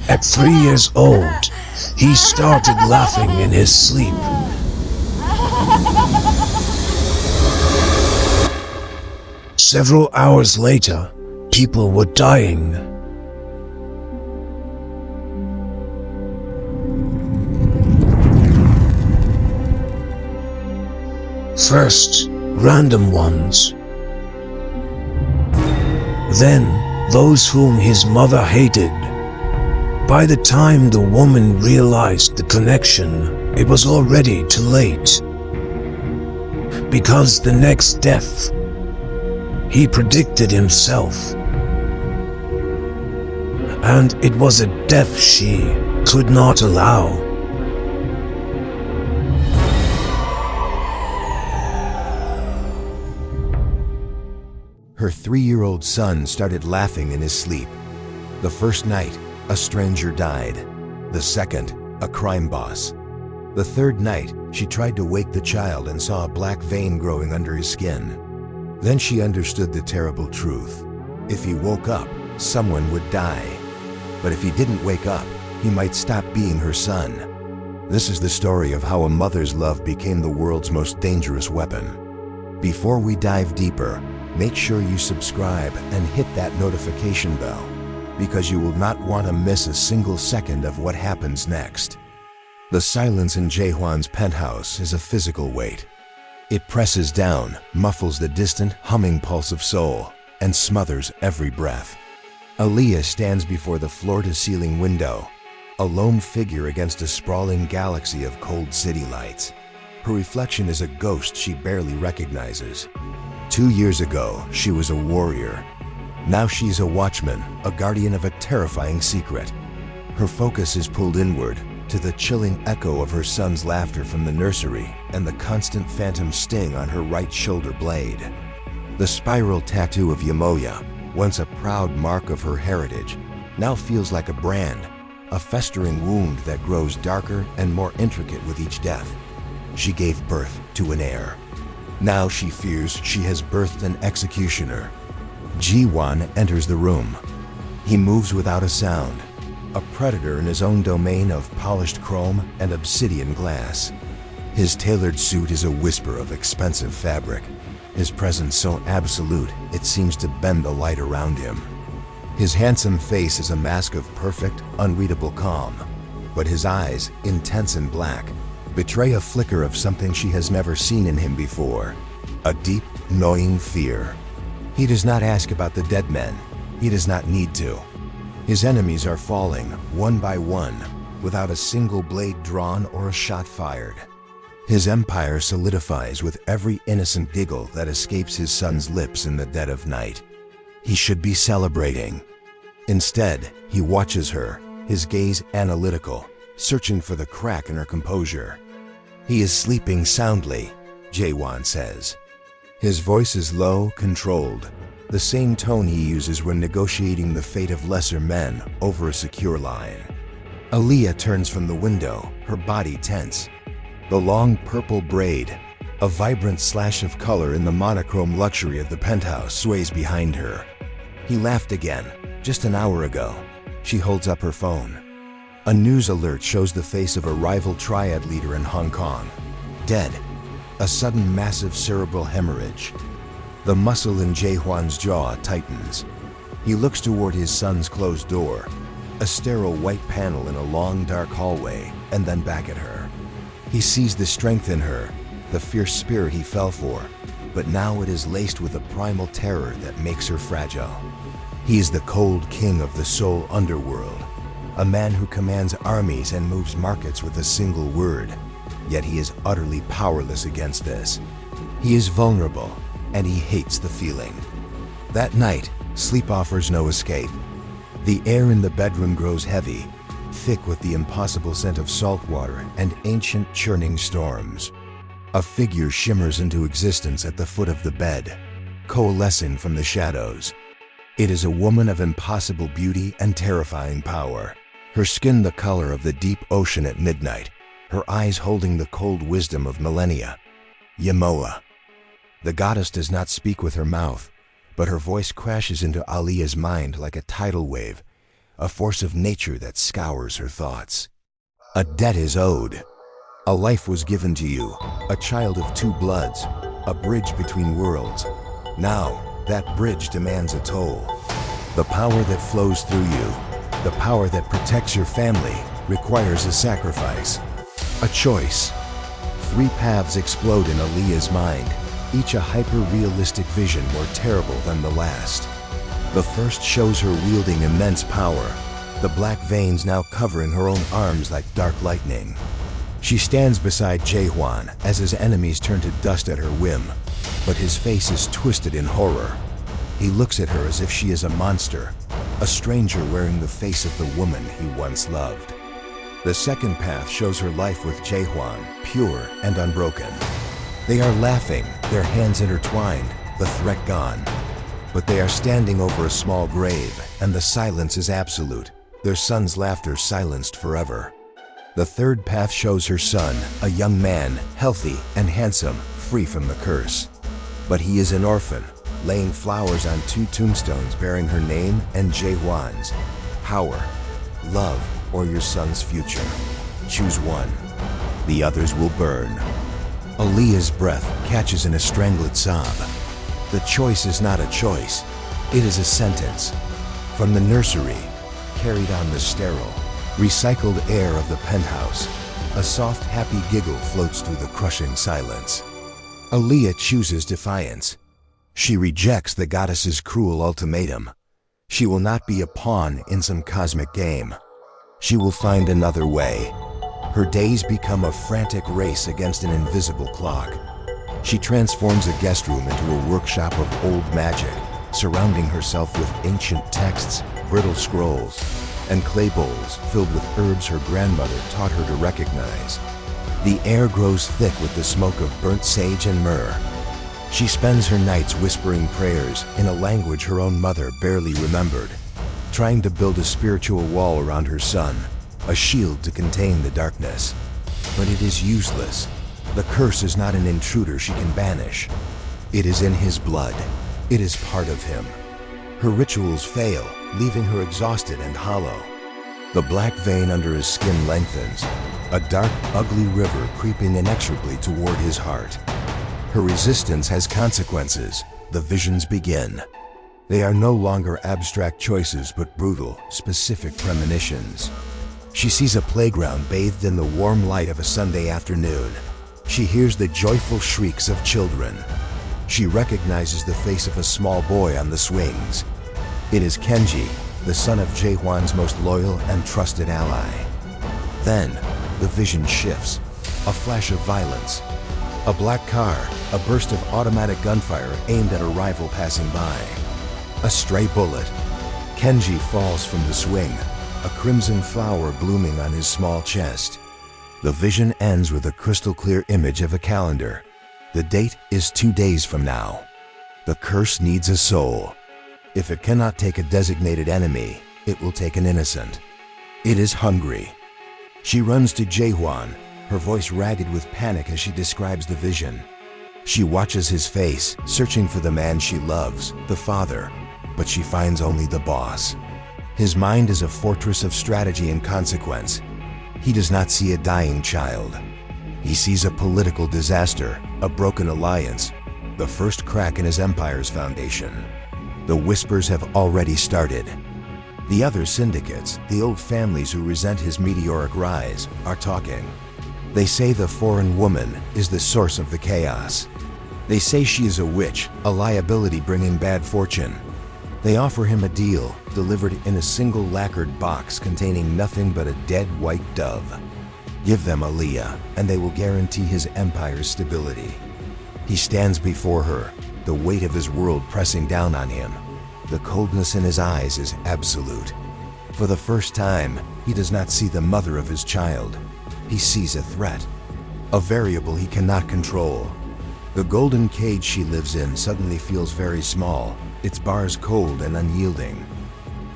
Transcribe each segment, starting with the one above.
At 3 years old, he started laughing in his sleep. Several hours later, people were dying. First, random ones. Then, those whom his mother hated. By the time the woman realized the connection, it was already too late. Because the next death, he predicted himself. And it was a death she could not allow. Her 3-year-old son started laughing in his sleep. The first night, a stranger died. The second, a crime boss. The third night, she tried to wake the child and saw a black vein growing under his skin. Then she understood the terrible truth. If he woke up, someone would die. But if he didn't wake up, he might stop being her son. This is the story of how a mother's love became the world's most dangerous weapon. Before we dive deeper, make sure you subscribe and hit that notification bell, because you will not want to miss a single second of what happens next. The silence in Jae-Hwan's penthouse is a physical weight. It presses down, muffles the distant, humming pulse of soul, and smothers every breath. Aaliyah stands before the floor-to-ceiling window, a lone figure against a sprawling galaxy of cold city lights. Her reflection is a ghost she barely recognizes. 2 years ago, she was a warrior. Now she's a watchman, a guardian of a terrifying secret. Her focus is pulled inward, to the chilling echo of her son's laughter from the nursery and the constant phantom sting on her right shoulder blade. The spiral tattoo of Yamoya, once a proud mark of her heritage, now feels like a brand, a festering wound that grows darker and more intricate with each death. She gave birth to an heir. Now she fears she has birthed an executioner. Jae-Hwan enters the room. He moves without a sound, a predator in his own domain of polished chrome and obsidian glass. His tailored suit is a whisper of expensive fabric, his presence so absolute it seems to bend the light around him. His handsome face is a mask of perfect, unreadable calm, but his eyes, intense and black, betray a flicker of something she has never seen in him before, a deep, gnawing fear. He does not ask about the dead men. He does not need to. His enemies are falling, one by one, without a single blade drawn or a shot fired. His empire solidifies with every innocent giggle that escapes his son's lips in the dead of night. He should be celebrating. Instead, he watches her, his gaze analytical, searching for the crack in her composure. He is sleeping soundly, Jae-Hwan says. His voice is low, controlled, the same tone he uses when negotiating the fate of lesser men over a secure line. Aaliyah turns from the window, her body tense. The long purple braid, a vibrant slash of color in the monochrome luxury of the penthouse, sways behind her. He laughed again, just an hour ago. She holds up her phone. A news alert shows the face of a rival triad leader in Hong Kong. Dead. A sudden massive cerebral hemorrhage. The muscle in Jae-Hwan's jaw tightens. He looks toward his son's closed door, a sterile white panel in a long dark hallway, and then back at her. He sees the strength in her, the fierce spirit he fell for, but now it is laced with a primal terror that makes her fragile. He is the cold king of the soul underworld, a man who commands armies and moves markets with a single word. Yet he is utterly powerless against this. He is vulnerable, and he hates the feeling. That night, sleep offers no escape. The air in the bedroom grows heavy, thick with the impossible scent of salt water and ancient churning storms. A figure shimmers into existence at the foot of the bed, coalescing from the shadows. It is a woman of impossible beauty and terrifying power, her skin the color of the deep ocean at midnight, her eyes holding the cold wisdom of millennia. Yamoa. The goddess does not speak with her mouth, but her voice crashes into Aaliyah's mind like a tidal wave, a force of nature that scours her thoughts. A debt is owed. A life was given to you, a child of two bloods, a bridge between worlds. Now, that bridge demands a toll. The power that flows through you, the power that protects your family, requires a sacrifice, a choice. Three paths explode in Aaliyah's mind, each a hyper-realistic vision more terrible than the last. The first shows her wielding immense power, the black veins now covering her own arms like dark lightning. She stands beside Jae-Hwan as his enemies turn to dust at her whim, but his face is twisted in horror. He looks at her as if she is a monster, a stranger wearing the face of the woman he once loved. The second path shows her life with Jae-Hwan, pure and unbroken. They are laughing, their hands intertwined, the threat gone. But they are standing over a small grave, and the silence is absolute, their son's laughter silenced forever. The third path shows her son, a young man, healthy and handsome, free from the curse. But he is an orphan, laying flowers on two tombstones bearing her name and Jae-Hwan's. Power, love, or your son's future. Choose one. The others will burn. Aaliyah's breath catches in a strangled sob. The choice is not a choice. It is a sentence. From the nursery, carried on the sterile, recycled air of the penthouse, a soft, happy giggle floats through the crushing silence. Aaliyah chooses defiance. She rejects the goddess's cruel ultimatum. She will not be a pawn in some cosmic game. She will find another way. Her days become a frantic race against an invisible clock. She transforms a guest room into a workshop of old magic, surrounding herself with ancient texts, brittle scrolls, and clay bowls filled with herbs her grandmother taught her to recognize. The air grows thick with the smoke of burnt sage and myrrh. She spends her nights whispering prayers in a language her own mother barely remembered, trying to build a spiritual wall around her son, a shield to contain the darkness. But it is useless. The curse is not an intruder she can banish. It is in his blood. It is part of him. Her rituals fail, leaving her exhausted and hollow. The black vein under his skin lengthens, a dark, ugly river creeping inexorably toward his heart. Her resistance has consequences. The visions begin. They are no longer abstract choices but brutal, specific premonitions. She sees a playground bathed in the warm light of a Sunday afternoon. She hears the joyful shrieks of children. She recognizes the face of a small boy on the swings. It is Kenji, the son of Jae-Hwan's most loyal and trusted ally. Then, the vision shifts. A flash of violence. A black car, a burst of automatic gunfire aimed at a rival passing by. A stray bullet. Kenji falls from the swing, a crimson flower blooming on his small chest. The vision ends with a crystal-clear image of a calendar. The date is 2 days from now. The curse needs a soul. If it cannot take a designated enemy, it will take an innocent. It is hungry. She runs to Jae-Hwan, her voice ragged with panic as she describes the vision. She watches his face, searching for the man she loves, the father, but she finds only the boss. His mind is a fortress of strategy and consequence. He does not see a dying child. He sees a political disaster, a broken alliance, the first crack in his empire's foundation. The whispers have already started. The other syndicates, the old families who resent his meteoric rise, are talking. They say the foreign woman is the source of the chaos. They say she is a witch, a liability bringing bad fortune. They offer him a deal, delivered in a single lacquered box containing nothing but a dead white dove. Give them Aaliyah, and they will guarantee his empire's stability. He stands before her, the weight of his world pressing down on him. The coldness in his eyes is absolute. For the first time, he does not see the mother of his child. He sees a threat, a variable he cannot control. The golden cage she lives in suddenly feels very small, its bars cold and unyielding.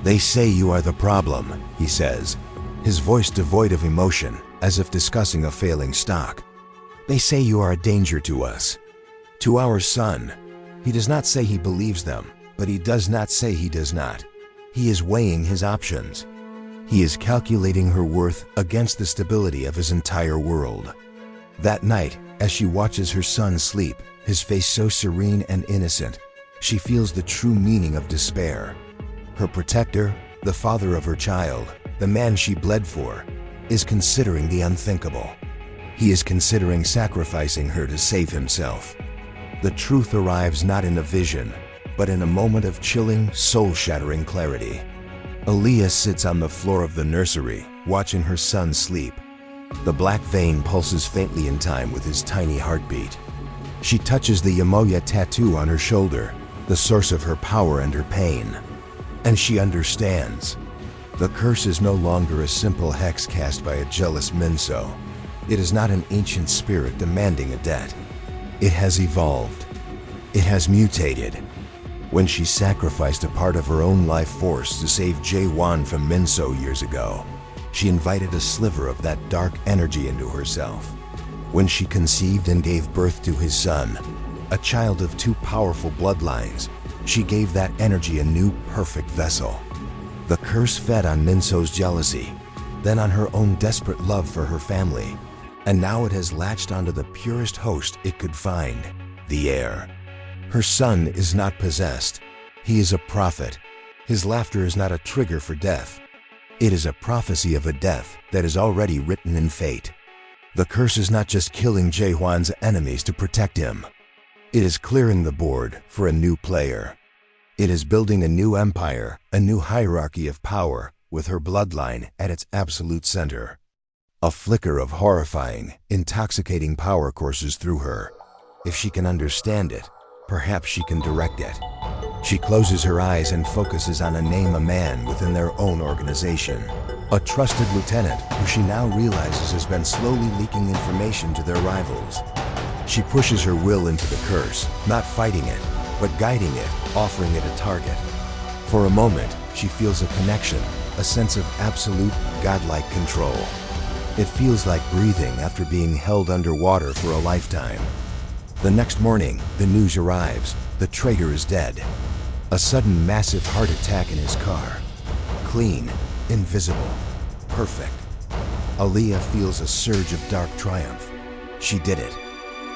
They say you are the problem, he says, his voice devoid of emotion, as if discussing a failing stock. They say you are a danger to us, to our son. He does not say he believes them, But he does not say he does not. He is weighing his options. He is calculating her worth against the stability of his entire world. That night, as she watches her son sleep, his face so serene and innocent, she feels the true meaning of despair. Her protector, the father of her child, the man she bled for, is considering the unthinkable. He is considering sacrificing her to save himself. The truth arrives not in a vision, but in a moment of chilling, soul-shattering clarity. Aaliyah sits on the floor of the nursery, watching her son sleep. The black vein pulses faintly in time with his tiny heartbeat. She touches the Yamoya tattoo on her shoulder, the source of her power and her pain. And she understands. The curse is no longer a simple hex cast by a jealous Minso. It is not an ancient spirit demanding a debt. It has evolved. It has mutated. When she sacrificed a part of her own life force to save Jae-Hwan from Minso years ago, she invited a sliver of that dark energy into herself. When she conceived and gave birth to his son, a child of two powerful bloodlines, she gave that energy a new, perfect vessel. The curse fed on Minso's jealousy, then on her own desperate love for her family, and now it has latched onto the purest host it could find, the heir. Her son is not possessed. He is a prophet. His laughter is not a trigger for death. It is a prophecy of a death that is already written in fate. The curse is not just killing Jae-Hwan's enemies to protect him. It is clearing the board for a new player. It is building a new empire, a new hierarchy of power, with her bloodline at its absolute center. A flicker of horrifying, intoxicating power courses through her. If she can understand it, perhaps she can direct it. She closes her eyes and focuses on a man within their own organization. A trusted lieutenant who she now realizes has been slowly leaking information to their rivals. She pushes her will into the curse, not fighting it, but guiding it, offering it a target. For a moment, she feels a connection, a sense of absolute, godlike control. It feels like breathing after being held underwater for a lifetime. The next morning, the news arrives. The traitor is dead. A sudden massive heart attack in his car. Clean, invisible, perfect. Aaliyah feels a surge of dark triumph. She did it.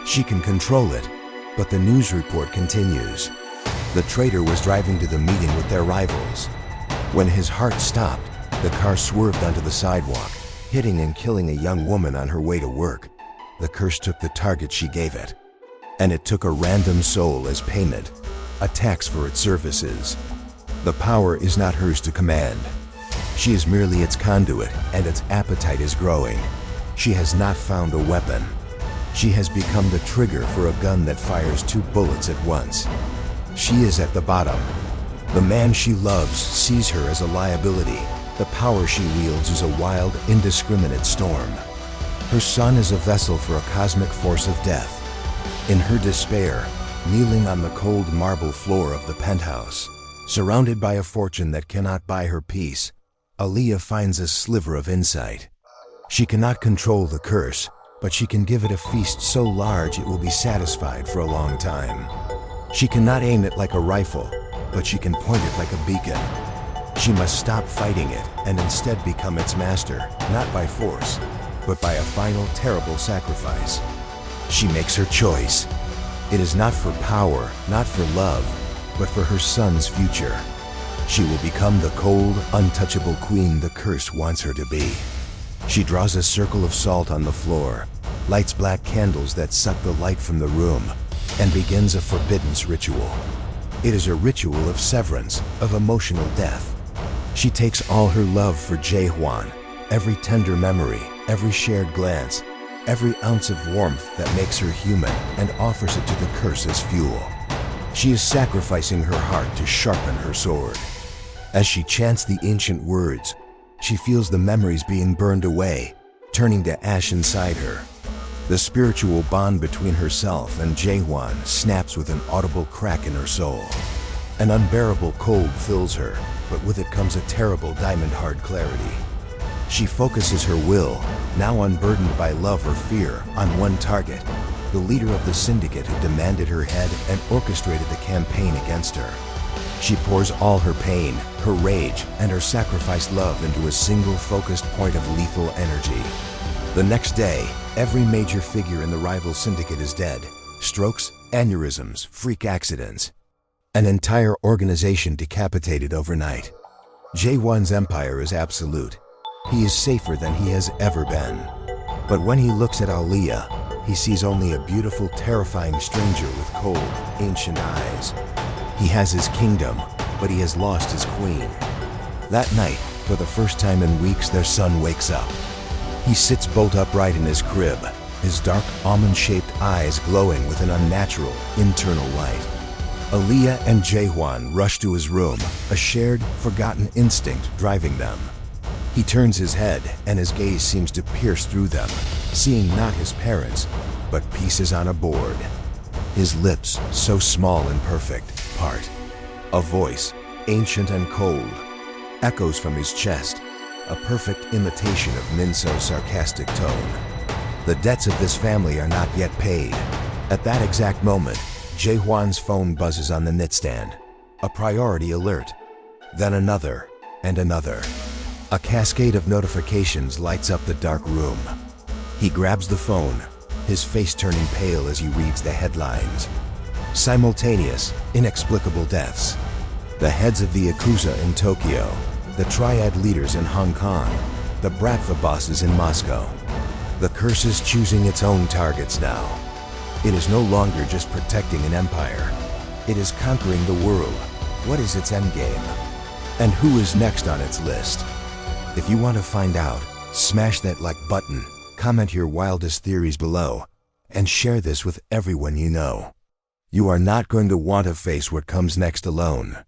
She can control it. But the news report continues. The traitor was driving to the meeting with their rivals. When his heart stopped, the car swerved onto the sidewalk, hitting and killing a young woman on her way to work. The curse took the target she gave it. And it took a random soul as payment, a tax for its services. The power is not hers to command. She is merely its conduit, and its appetite is growing. She has not found a weapon. She has become the trigger for a gun that fires 2 bullets at once. She is at the bottom. The man she loves sees her as a liability. The power she wields is a wild, indiscriminate storm. Her son is a vessel for a cosmic force of death. In her despair, kneeling on the cold marble floor of the penthouse, surrounded by a fortune that cannot buy her peace, Aaliyah finds a sliver of insight. She cannot control the curse, but she can give it a feast so large it will be satisfied for a long time. She cannot aim it like a rifle, but she can point it like a beacon. She must stop fighting it and instead become its master, not by force, but by a final terrible sacrifice. She makes her choice. It is not for power, not for love, but for her son's future. She will become the cold, untouchable queen the curse wants her to be. She draws a circle of salt on the floor, lights black candles that suck the light from the room, and begins a forbiddance ritual. It is a ritual of severance, of emotional death. She takes all her love for Jae-Hwan, every tender memory, every shared glance, every ounce of warmth that makes her human, and offers it to the curse as fuel. She is sacrificing her heart to sharpen her sword. As she chants the ancient words, she feels the memories being burned away, turning to ash inside her. The spiritual bond between herself and Jae-Hwan snaps with an audible crack in her soul. An unbearable cold fills her, but with it comes a terrible diamond-hard clarity. She focuses her will, now unburdened by love or fear, on one target, the leader of the syndicate who demanded her head and orchestrated the campaign against her. She pours all her pain, her rage, and her sacrificed love into a single focused point of lethal energy. The next day, every major figure in the rival syndicate is dead. Strokes, aneurysms, freak accidents. An entire organization decapitated overnight. Jae-Hwan's empire is absolute. He is safer than he has ever been. But when he looks at Aaliyah, he sees only a beautiful, terrifying stranger with cold, ancient eyes. He has his kingdom, but he has lost his queen. That night, for the first time in weeks, their son wakes up. He sits bolt upright in his crib, his dark, almond-shaped eyes glowing with an unnatural, internal light. Aaliyah and Jae-Hwan rush to his room, a shared, forgotten instinct driving them. He turns his head, and his gaze seems to pierce through them, seeing not his parents, but pieces on a board. His lips, so small and perfect, part. A voice, ancient and cold, echoes from his chest, a perfect imitation of Minso's sarcastic tone. The debts of this family are not yet paid. At that exact moment, Jae-Hwan's phone buzzes on the nightstand. A priority alert. Then another, and another. A cascade of notifications lights up the dark room. He grabs the phone, his face turning pale as he reads the headlines. Simultaneous, inexplicable deaths. The heads of the Yakuza in Tokyo, the Triad leaders in Hong Kong, the Bratva bosses in Moscow. The curse is choosing its own targets now. It is no longer just protecting an empire. It is conquering the world. What is its endgame? And who is next on its list? If you want to find out, smash that like button, comment your wildest theories below, and share this with everyone you know. You are not going to want to face what comes next alone.